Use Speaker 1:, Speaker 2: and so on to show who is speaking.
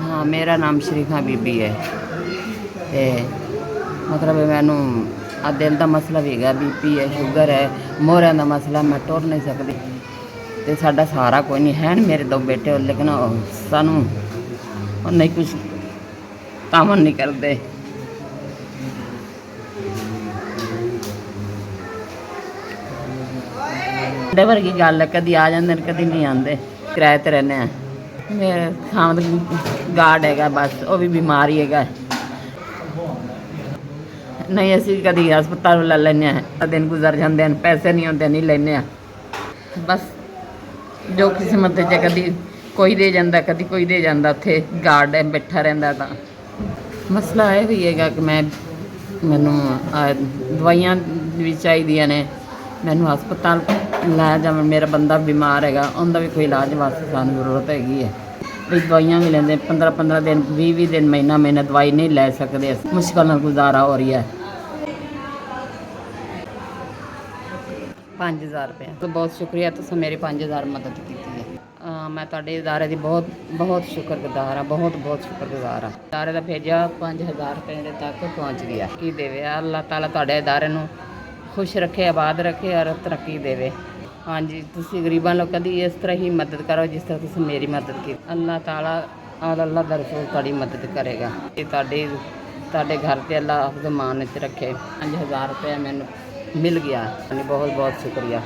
Speaker 1: हाँ, मेरा नाम शरीफा बीबी है। ते मतलब मैनू आ दिल का मसला भी है, बीपी है, शुगर है, मोहरिया का मसला, मैं टुर नहीं सकती। ते साडा सहारा कोई नहीं है, मेरे दो बेटे, लेकिन सानू नहीं कुछ तामन नहीं करते। बड़े वर्गी गल है, कदी आ जाते हैं, कदी नहीं आते, किराए ते रहने हैं। मेरे खामद गार्ड है, बस वो भी बीमार ही है। नहीं असी कभी हस्पताल ले लें, दिन गुजर जाते हैं, पैसे नहीं होंगे, नहीं लें। बस जो किस्मत च कभी कोई दे जाता, कभी कोई दे जाता, उत्थे गार्ड है बैठा रहा। तो मसला यह भी है कि मैनू दवाइयां भी चाहिए ने, मैनू हस्पताल लै जावन, मेरा बंदा बीमार है, उनका भी कोई इलाज वास्ते सानू जरूरत हैगी है। भी दवाइयां भी लेंदे 15-15 दिन, 20-20 दिन, महीना दवाई नहीं लै सकते, मुश्किल नाल गुजारा हो रही है। 5000 रुपये तो बहुत शुक्रिया, तुसें मेरी 5000 मदद की है। मैं तुहाडे इदारे की बहुत बहुत शुक्रगुजार हाँ, बहुत बहुत शुक्रगुजार हाँ। इदारे का भेजा 5000 रुपये मेरे तक पहुँच गया। की देवे अल्लाह ताला तुहाडे इदारे नूं खुश रखे, आबाद रखे और तरक्की देवे। हाँ जी, तुसीं गरीबां लोगों की इस तरह ही मदद करो जिस तरह तुसीं मेरी मदद की। अल्लाह ताला और अल्लाह दा रसूल तुहाडी मदद करेगा। ये तुहाडे घर ते अल्लाह हिफ्ज़ मान च रखे। 5000 रुपये मैनूं मिल गया, बहुत बहुत शुक्रिया।